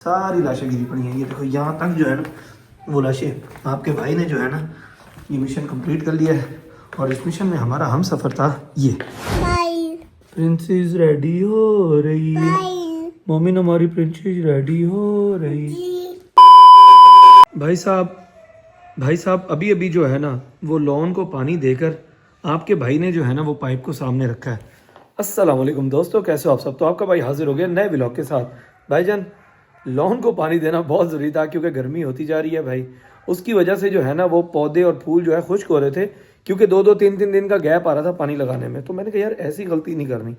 सारी लाशें गिरी पड़ी हैं। ये देखो यहाँ तक जो है ना वो लाशें आपके भाई ने जो है ना ये मिशन कंप्लीट कर लिया है। और इस मिशन में हमारा हम सफ़र था ये। प्रिंसेस रेडी हो रही है, मम्मी हमारी प्रिंसेस रेडी हो रही। भाई साहब अभी अभी जो है ना वो लॉन को पानी देकर आपके भाई ने जो है ना वो पाइप को सामने रखा है। अस्सलाम वालेकुम दोस्तों, कैसे हो आप सब। तो आपका भाई हाजिर हो गया नए व्लॉग के साथ। भाईजान लॉन को पानी देना बहुत ज़रूरी था क्योंकि गर्मी होती जा रही है भाई। उसकी वजह से जो है ना वो पौधे और फूल जो है खुश्क हो रहे थे क्योंकि 2-2 3-3 दिन का गैप आ रहा था पानी लगाने में। तो मैंने कहा यार ऐसी गलती नहीं करनी,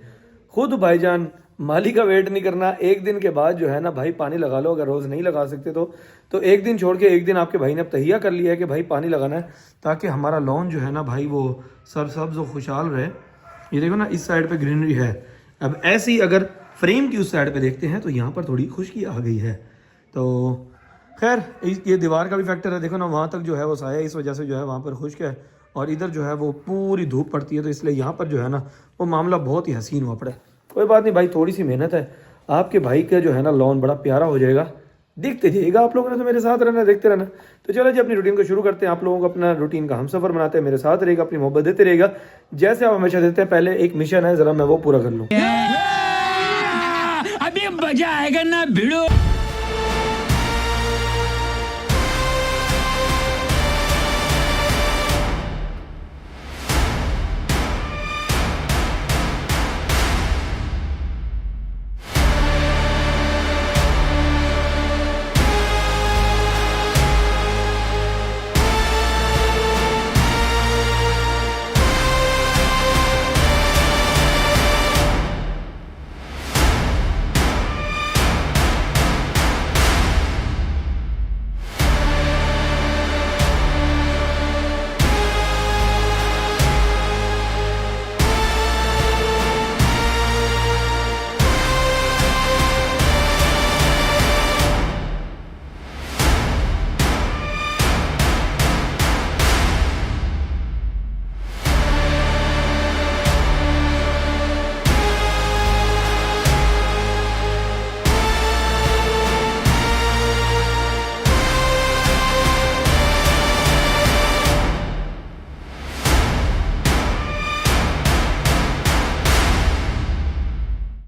खुद भाईजान माली का वेट नहीं करना। एक दिन के बाद जो है ना भाई पानी लगा लो, अगर रोज़ नहीं लगा सकते तो एक दिन छोड़ के एक दिन आपके भाई ने अब तहिया कर लिया है कि भाई पानी लगाना है ताकि हमारा लॉन जो है ना भाई वो सरसब्ज और खुशहाल रहे। ये देखो ना इस साइड पे ग्रीनरी है। अब ऐसी अगर फ्रेम की उस साइड पे देखते हैं तो यहाँ पर थोड़ी खुशकी आ गई है। तो खैर ये दीवार का भी फैक्टर है। देखो ना वहाँ तक जो है वो साया, इस वजह से जो है वहाँ पर खुश्क है और इधर जो है वो पूरी धूप पड़ती है, तो इसलिए यहाँ पर जो है ना वो मामला बहुत ही हसीन हुआ पड़ा है। कोई बात नहीं भाई, थोड़ी सी मेहनत है, आपके भाई का जो है ना लॉन बड़ा प्यारा हो जाएगा। देखते जाइएगा आप लोगों ने, तो मेरे साथ रहना, देखते रहना। तो चलो जी अपनी रूटीन को शुरू करते हैं। आप लोगों को अपना रूटीन का हम सफ़र बनाते हैं, मेरे साथ रहेगा, अपनी मोहब्बत देते रहेगा जैसे आप हमेशा देते हैं। पहले एक मिशन है, ज़रा मैं वो पूरा कर लूँ। अभी मजा आएगा ना भिड़ो।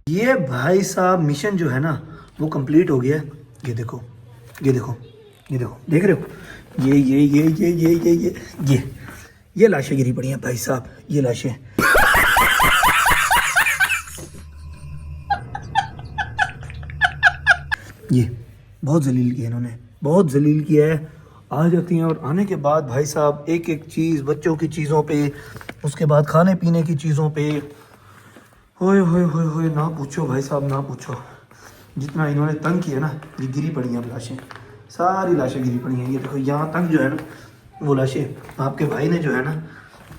ये भाई साहब मिशन जो है ना वो कंप्लीट हो गया है। ये देखो ये देखो ये देखो, देख रहे हो ये लाशें गिरी पड़ी हैं भाई साहब, ये लाशें। ये बहुत जलील किया इन्होंने, बहुत जलील किया है। आ जाती हैं और आने के बाद भाई साहब एक एक चीज़, बच्चों की चीज़ों पे, उसके बाद खाने पीने की चीज़ों पे, होए होए होए होए ना पूछो भाई साहब, ना पूछो। जितना इन्होंने तंग किया ना, ये गिरी पड़ी हैं लाशें, सारी लाशें गिरी पड़ी हैं। ये देखो यहाँ तक जो है ना वो लाशें आपके भाई ने जो है ना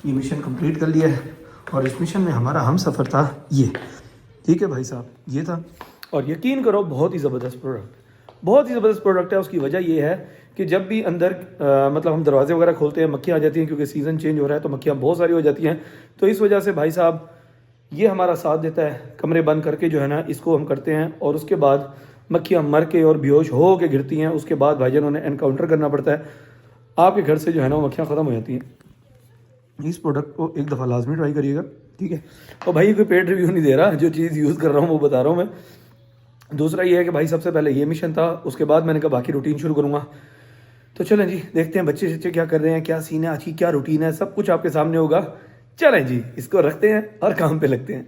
ये मिशन कंप्लीट कर लिया है। और इस मिशन में हमारा हम सफ़र था ये। ठीक है भाई साहब, ये था। और यकीन करो बहुत ही ज़बरदस्त प्रोडक्ट, बहुत ही ज़बरदस्त प्रोडक्ट है। उसकी वजह ये है कि जब भी अंदर मतलब हम दरवाजे वगैरह खोलते हैं मक्खियाँ आ जाती हैं, क्योंकि सीज़न चेंज हो रहा है तो मक्खियाँ बहुत सारी हो जाती हैं। तो इस वजह से भाई साहब ये हमारा साथ देता है। कमरे बंद करके जो है ना इसको हम करते हैं और उसके बाद मक्खियाँ मर के और बेहोश हो के गिरती हैं। उसके बाद भाईजान उन्हें एनकाउंटर करना पड़ता है, आपके घर से जो है ना वो मक्खियाँ ख़त्म हो जाती हैं। इस प्रोडक्ट को एक दफ़ा लाजमी ट्राई करिएगा, ठीक है। और भाई कोई पेड रिव्यू नहीं दे रहा, जो चीज़ यूज़ कर रहा हूँ वो बता रहा हूँ मैं। दूसरा ये है कि भाई सबसे पहले ये मिशन था, उसके बाद मैंने कहा बाकी रूटीन शुरू करूँगा। तो चलें जी देखते हैं बच्चे क्या कर रहे हैं, क्या सीन है, आज की क्या रूटीन है, सब कुछ आपके सामने होगा। चलें जी इसको रखते हैं और काम पे लगते हैं।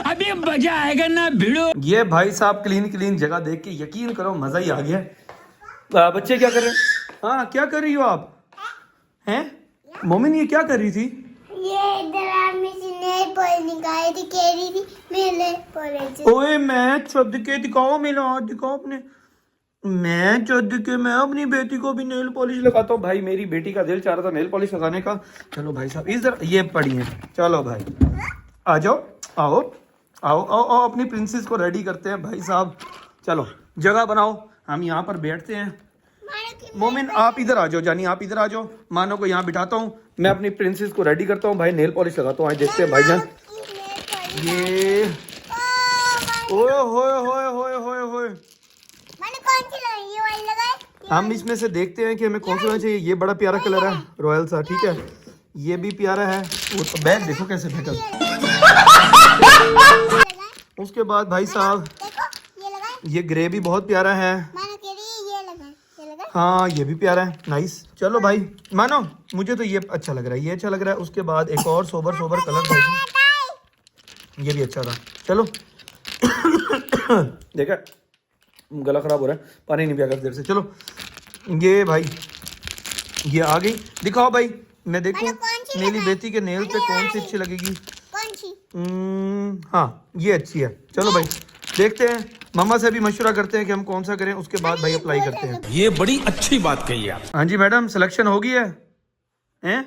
अभी मजा आएगा ना भिड़ो। ये भाई साहब क्लीन जगह देख के यकीन करो मजा ही आ गया। बच्चे क्या कर रहे हैं? हाँ क्या कर रही हो आप? हैं मोमिन ये क्या कर रही थी? ये इधर में से नेल पॉलिश निकाली थी, कह रही थी मैं नेल पॉलिश। ओए मैं चुद के दिखाओ, मेरा हाथ दिखाओ अपने। मैं चुद के मैं अपनी बेटी को भी नेल पॉलिश लगाता हूँ। भाई मेरी बेटी का दिल चाह रहा था नेल पॉलिश लगाने का। चलो भाई साहब इधर ये पड़ी है, चलो भाई आ जाओ, आओ आओ आओ आओ, अपनी प्रिंसेस को रेडी करते हैं भाई साहब। चलो जगह बनाओ, हम यहाँ पर बैठते हैं। मोमिन आप इधर आ जाओ, जानी आप इधर आ जाओ, मानो को यहाँ बिठाता हूँ, मैं अपनी प्रिंसेस को रेडी करता हूँ। भाई नेल पॉलिश लगाता हूँ, आज देखते हैं भाईजान। ये ओए होए होए होए होए होए। मैंने कौन सी लगाई? ये वाली लगाई? हम इसमें से देखते हैं कि हमें कौन सा लेना चाहिए। ये बड़ा प्यारा कलर है रॉयल सा, ठीक है। ये भी प्यारा है। वो तो बैग देखो कैसे फेंका। उसके बाद भाई साहब देखो ये लगाई। ये ग्रे भी बहुत प्यारा है। मैंने कह रही ये लगाई। ये लगाई? हाँ ये भी प्यारा है, नाइस। चलो भाई मानो, मुझे तो ये अच्छा लग रहा है, ये अच्छा लग रहा है। उसके बाद एक और सोबर सोबर कलर था, ये भी अच्छा था। चलो देखा, गला खराब हो रहा है, पानी नहीं पिया कर देर से। चलो ये भाई ये आ गई, दिखाओ भाई मैं देखूं मेरी बेटी के नेल पे कौन सी अच्छी लगेगी। कौन सी? हाँ ये अच्छी है। चलो भाई देखते हैं, मम्मा से भी मशवरा करते हैं कि हम कौन सा करें, उसके बाद भाई अप्लाई करते हैं। ये बड़ी अच्छी बात कही आप। हाँ जी मैडम, सिलेक्शन हो गई है। हैं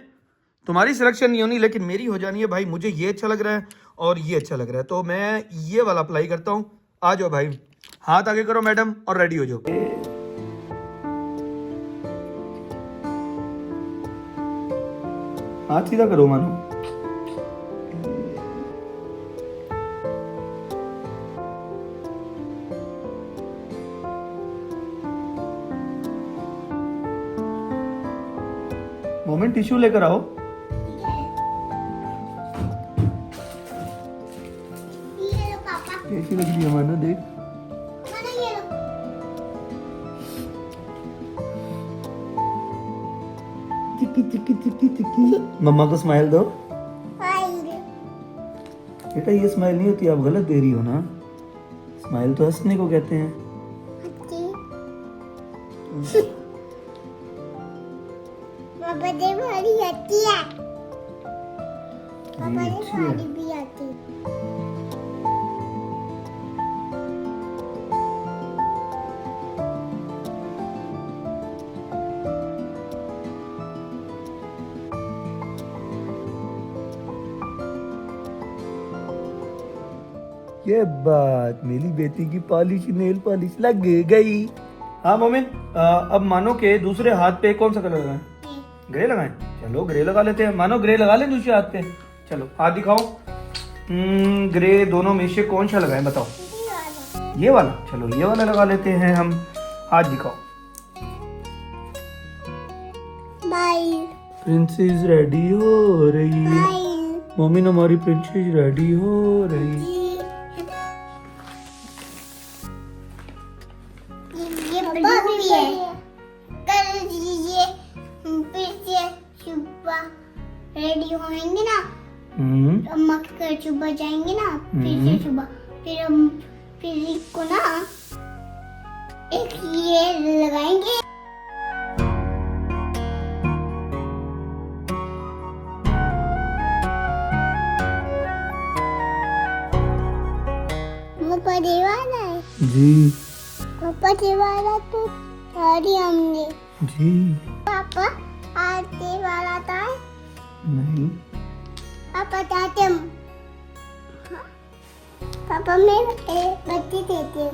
तुम्हारी सिलेक्शन नहीं होनी लेकिन मेरी हो जानी है भाई। मुझे ये अच्छा लग रहा है और ये अच्छा लग रहा है, तो मैं ये वाला अप्लाई करता हूँ। आ जाओ भाई, हाथ आगे करो मैडम और रेडी हो जाओ। हाथ सीधा करो मानो। मोमेंट टिश्यू लेकर आओ। ये लो पापा। कैसी लग रही है मानो, देख। मैंने ये लो। चिक्की चिक्की चिक्की चिक्की। मम्मा को स्माइल दो। बेटा ये स्माइल नहीं होती, आप गलत दे रही हो ना। स्माइल तो हंसने को कहते हैं। पापा दे भारी आती है। पापा दे अच्छी है। भारी भी आती है। ये बात, मेरी बेटी की पॉलिश नेल पॉलिश लग गई। हाँ मोमिन, अब मानो के दूसरे हाथ पे कौन सा कलर लगाएं? ग्रे लगाएं। चलो ग्रे लगा लेते हैं। मानो ग्रे लगा लें दूसरे हाथ पे। चलो हाथ दिखाओ। ग्रे दोनों में से कौन सा लगाएं बताओ। ये वाला, चलो ये वाला लगा लेते हैं हम। हाथ दिखाओ। बाय प्रिंसेस रेडी हो रही है। बाय। मोमिन हमारी प्रिंसेस रेडी हो रही। ये ब्लू भी है। कर दीजिए फिर से सुबह रेडी होंगे ना, अम्मा के घर सुबह जाएंगे ना, फिर से सुबह फिर हम फिर इसको ना एक ये लगाएंगे। पापा दीवाना है जी पापा दीवाना तो सारी हमने जी पापा आते वाला था नहीं पापा चाहते हम पापा मैं बत्ती देते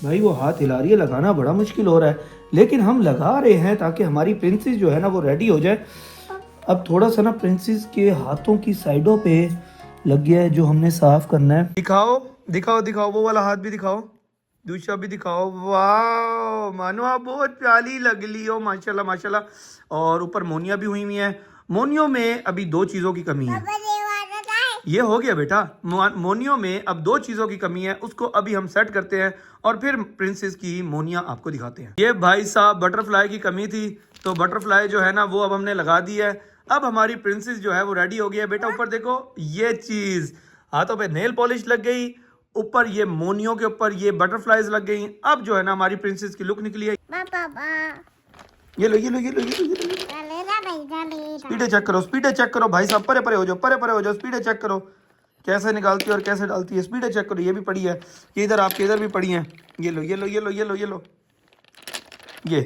भाई वो हाथ हिला रही है, लगाना बड़ा मुश्किल हो रहा है, लेकिन हम लगा रहे हैं ताकि हमारी प्रिंसेस जो है ना वो रेडी हो जाए। अब थोड़ा सा ना प्रिंसेस के हाथों की साइडों पे लग गया है जो हमने साफ करना है। दिखाओ दिखाओ दिखाओ, वो वाला हाथ भी दिखाओ, दूसरा भी दिखाओ। वाह मानो आप बहुत प्यारी लग ली हो, माशाल्लाह माशाल्लाह। और ऊपर मोनिया भी हुई हुई है। मोनियों में अभी दो चीजों की कमी है। पापा दीवाना था ये हो गया बेटा, मोनियो में अब दो चीजों की कमी है, उसको अभी हम सेट करते हैं और फिर प्रिंसेस की मोनिया आपको दिखाते हैं। ये भाई साहब बटरफ्लाई की कमी थी, तो बटरफ्लाई जो है ना वो अब हमने लगा दी है। अब हमारी प्रिंसेस जो है वो रेडी हो गई है। बेटा ऊपर देखो, ये चीज हाथों पे नेल पॉलिश लग गई, ऊपर ये मोनियो के ऊपर ये बटरफ्लाईज लग गई। अब जो है ना हमारी प्रिंसेस की लुक निकली है। पापा ये लो ये लो ये लो ये लो ये लो। स्पीडे चेक करो, स्पीडे चेक करो भाई साहब, परे परे हो जाओ, परे परे हो जाओ। स्पीडे चेक करो कैसे निकालती है और कैसे डालती है, स्पीडे चेक करो। ये भी पड़ी है, ये इधर आपके इधर भी पड़ी है। ये लो ये लो ये लो ये लो ये लो ये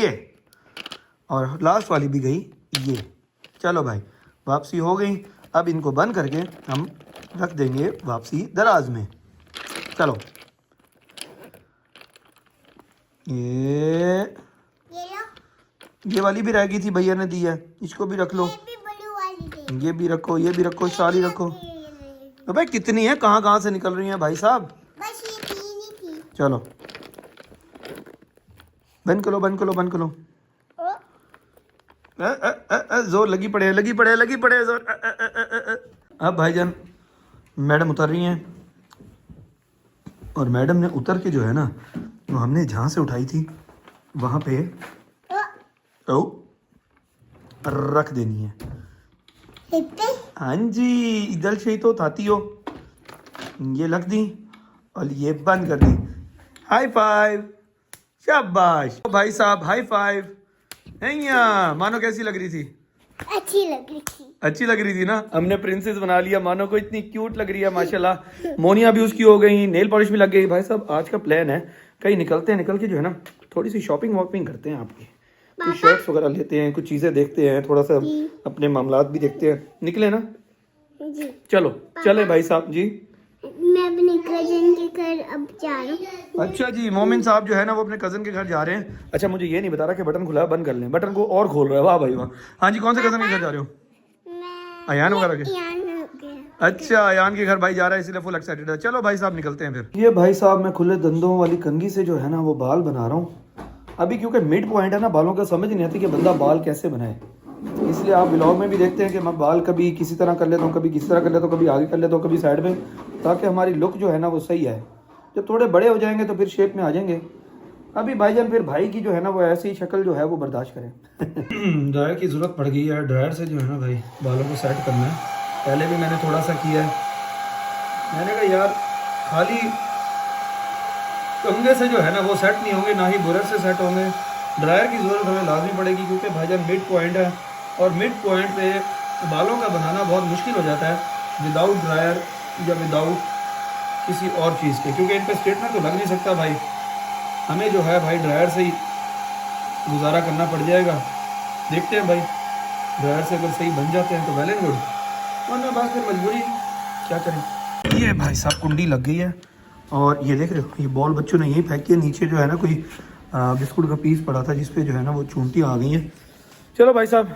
ये और लास्ट वाली भी गई ये। चलो भाई वापसी हो गई। अब इनको बंद करके हम रख देंगे वापसी दराज में। चलो ये ये लो ये वाली भी रह गई थी, भैया ने दी है, इसको भी रख लो। ये भी बड़ी वाली दे। ये भी रखो, ये भी रखो, सारी रखो। तो भाई कितनी है, कहाँ कहाँ से निकल रही हैं भाई साहब। बस ये 3 ही थी। चलो बंद करो, बंद करो, बंद करो। ओ, जोर लगी पड़े, लगी पड़े, लगी पड़े जोर। अब भाईजान मैडम उतर रही हैं, और मैडम ने उतर के जो है ना, वो हमने जहाँ से उठाई थी वहाँ पे ओ, रख देनी है। इतने हाँ जी, इधर से ही तो उठाती हो। ये रख दी और ये बंद कर दी। हाई फाइव, शाबाश भाई साहब, हाई फाइव। मानो कैसी लग रही थी? अच्छी लग रही थी। अच्छी लग रही थी ना। हमने प्रिंसेस बना लिया, मानो को इतनी क्यूट लग रही है माशाल्लाह। मोनिया भी उसकी हो गई, नेल पॉलिश भी लग गई। भाई साहब आज का प्लान है कहीं निकलते हैं, निकल के जो है ना थोड़ी सी शॉपिंग वॉपिंग करते हैं आपकी, कुछ शर्ट्स वगैरह लेते हैं, कुछ चीजें देखते हैं, थोड़ा सा अपने मामलात भी देखते हैं। निकले ना? जी चलो चले भाई साहब जी। मैं अपने कजन के घर अब जा रहा हूँ। अच्छा जी, मोमिन साहब जो है ना वो अपने कजन के घर जा रहे हैं। अच्छा मुझे ये नहीं बता रहा कि बटन खुला है, बंद कर लें। बटन को और खोल रहा है, वाह भाई वाह। हाँ जी, कौन से कजन के घर जा रहे हो? मैं अयान वगैरह के? यान हो गया। अच्छा, अयान के घर भाई जा रहा है, इसलिए फुल एक्साइटेड है। चलो भाई साहब निकलते हैं फिर। ये भाई साहब मैं खुले दंदों वाली कंघी से जो है ना वो बाल बना रहा हूँ अभी, क्योंकि मिड पॉइंट है ना बालों का, समझ नहीं आती कि बंदा बाल कैसे बनाए। इसलिए आप व्लॉग में भी देखते हैं कि मैं बाल कभी किसी तरह कर लेता हूँ, कभी किसी तरह कर लेता हूँ, कभी आगे कर लेता हूँ, कभी साइड में, ताकि हमारी लुक जो है ना वो सही है। जब थोड़े बड़े हो जाएंगे तो फिर शेप में आ जाएंगे। अभी भाईजान फिर भाई की जो है ना वो ऐसी ही शक्ल जो है वो बर्दाश्त करें। ड्रायर की ज़रूरत पड़ गई है, ड्रायर से जो है ना भाई बालों को सेट करना है। पहले भी मैंने थोड़ा सा किया है, मैंने कहा यार खाली कंघे से जो है ना वो सेट नहीं होंगे, ना ही ब्रश से सेट होंगे। ड्रायर की ज़रूरत हमें लाजमी पड़ेगी, क्योंकि भाईजान मिड पॉइंट है और मिड पॉइंट पे बालों का बनाना बहुत मुश्किल हो जाता है विदाउट ड्रायर या विदाउट किसी और चीज़ के, क्योंकि इन पर स्ट्रेटनर तो लग नहीं सकता भाई। हमें जो है भाई ड्रायर से ही गुजारा करना पड़ जाएगा। देखते हैं भाई, ड्रायर से अगर सही बन जाते हैं तो वेल एंड गुड, वरना बस फिर मजबूरी, क्या करें। ये भाई साहब कुंडी लग गई है, और ये देख रहे हो ये बॉल बच्चों ने यही फेंकी है। नीचे जो है ना कोई बिस्कुट का पीस पड़ा था, जिसपे जो है ना वो चूंटी आ गई है। चलो भाई साहब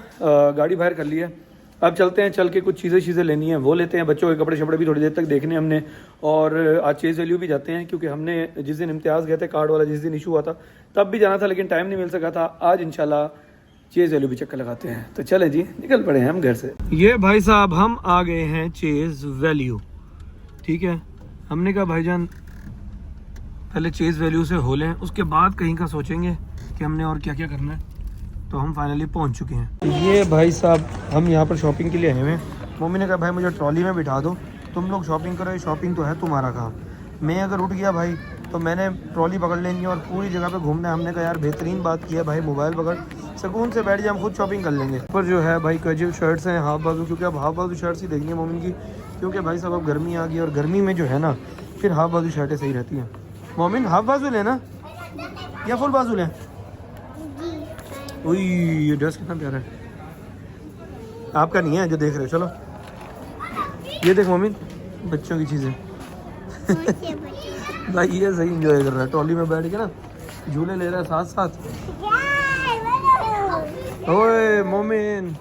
गाड़ी बाहर कर ली है, अब चलते हैं, चल के कुछ चीज़ें लेनी है वो लेते हैं। बच्चों के कपड़े शपड़े भी थोड़ी देर तक देखने हमने, और आज चेज़ वैल्यू भी जाते हैं, क्योंकि हमने जिस दिन इम्तियाज़ गए थे कार्ड वाला, जिस दिन इशू हुआ था तब भी जाना था, लेकिन टाइम नहीं मिल सका था। आज इंशाल्लाह चेज़ वैल्यू भी चक्कर लगाते हैं। तो चले जी, निकल पड़े हैं हम घर से। ये भाई साहब हम आ गए हैं चेज़ वैल्यू, ठीक है। हमने कहा भाईजान पहले चेज़ वैल्यू से हो लें, उसके बाद कहीं का सोचेंगे कि हमने और क्या क्या करना है। तो हम फाइनली पहुंच चुके हैं। ये भाई साहब हम यहाँ पर शॉपिंग के लिए आए हुए हैं। मम्मी ने कहा भाई मुझे ट्रॉली में बिठा दो, तुम लोग शॉपिंग करो, ये शॉपिंग तो है तुम्हारा काम। मैं अगर उठ गया भाई तो मैंने ट्रॉली पकड़ लेंगी और पूरी जगह पे घूमना है। हमने कहा यार बेहतरीन बात की है भाई, मोबाइल पकड़ सुकून से बैठ जाए, हम खुद शॉपिंग कर लेंगे। पर जो है भाई कैजुअल शर्ट्स हैं, हाफ बाजू, क्योंकि अब हाफ बाजू शर्ट्स ही देखनी है मोमिन की, क्योंकि भाई साहब अब गर्मी आ गई, और गर्मी में जो है ना फिर हाफ बाजू शर्टें सही रहती हैं। मोमिन हाफ बाजू लेना या फुल बाजू लें? ये ड्रेस कितना प्यारा है, आपका नहीं है जो देख रहे हो। चलो ये देख मोमिन, बच्चों की चीज़ें भाई ये सही इंजॉय कर रहा है, ट्रॉली में बैठ के ना झूले ले रहा है साथ साथ। ओए मोमिन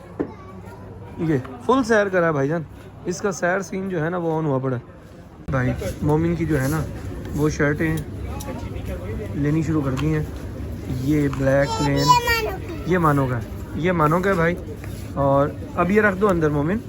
ये फुल सैर करा है भाईजान, इसका सैर सीन जो है ना वो ऑन हुआ पड़ा है। भाई मोमिन की जो है ना वो शर्टें लेनी शुरू कर दी हैं। ये ब्लैक प्लेन, ये मानो का है, ये मानो का है भाई। और अब ये रख दो अंदर मोमिन,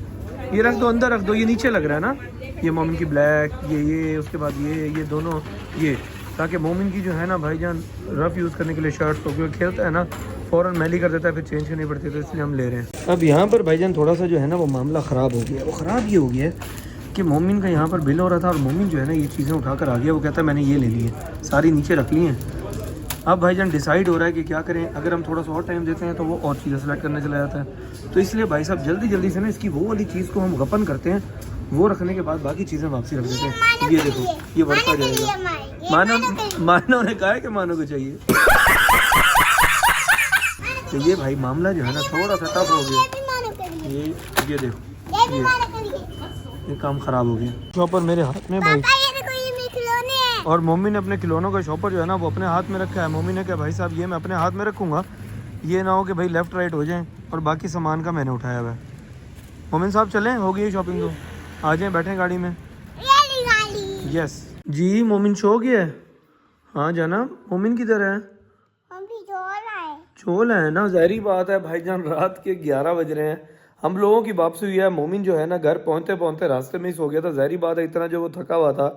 ये रख दो अंदर, रख दो, ये नीचे लग रहा है ना। ये मोमिन की ब्लैक, ये उसके बाद ये दोनों, ये ताकि मोमिन की जो है ना भाईजान रफ़ यूज़ करने के लिए शर्ट्स को, क्योंकि खेलता है ना फ़ौरन मैली कर देता है, फिर चेंज करनी पड़ती है, तो इसलिए हम ले रहे हैं। अब यहाँ पर भाईजान थोड़ा सा जो है ना वो मामला ख़राब हो गया। वो ख़राब ये हो गया है कि मोमिन का यहाँ पर बिल हो रहा था, और मोमिन जो है ना ये चीज़ें उठा कर आ गया। वो कहता है मैंने ये ले ली है, सारी नीचे रख ली हैं। अब भाईजान डिसाइड हो रहा है कि क्या करें। अगर हम थोड़ा सा और टाइम देते हैं तो वो और चीज़ें सेलेक्ट करने चला जाता है। तो इसलिए भाई साहब जल्दी से ना इसकी वो वाली चीज़ को हम गपन करते हैं, वो रखने के बाद बाकी चीज़ें वापसी रख देते हैं। ये देखो ये वर्क आ जाएगा। मानो ने कहा है कि मानो को चाहिए। तो ये भाई मामला जो है ना थोड़ा सा टफ हो गया। ये देखो ये काम ख़राब हो गया। शॉपर मेरे हाथ में भाई, और मम्मी ने अपने खिलौनों का शॉपर जो है ना वो अपने हाथ में रखा है। मम्मी ने कहा भाई साहब ये मैं अपने हाथ में रखूँगा, ये ना हो कि भाई लेफ्ट राइट हो जाए और बाकी सामान का मैंने उठाया हुआ है। मोमिन साहब चलें, हो गई शॉपिंग तो आ जाएं, बैठें गाड़ी में। यस जी। मोमिन सो गया है? हाँ जाना। मोमिन किधर है? चोल है ना, जहरी बात है भाईजान, रात के 11 बज रहे हैं, हम लोगों की वापसी हुई है। मोमिन जो है ना घर पहुंचते पहुंचते रास्ते में ही सो गया था। जहरी बात है, इतना जो वो थका हुआ था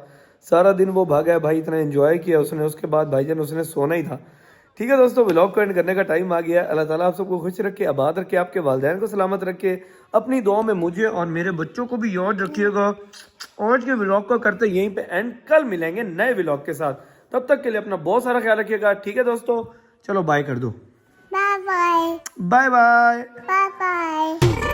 सारा दिन वो भागा है भाई, इतना एंजॉय किया उसने, उसके बाद भाईजान उसने सोना ही था। ठीक है दोस्तों, व्लॉग को एंड करने का टाइम आ गया है। अल्लाह ताला आप सबको खुश रखे, आबाद रखे, आपके वालिदैन को सलामत रखे। अपनी दुआ में मुझे और मेरे बच्चों को भी याद रखिएगा। आज के व्लॉग को करते यहीं पे एंड, कल मिलेंगे नए व्लॉग के साथ। तब तक के लिए अपना बहुत सारा ख्याल रखिएगा। ठीक है दोस्तों, चलो बाय कर दो। Bye bye. Bye bye. Bye bye.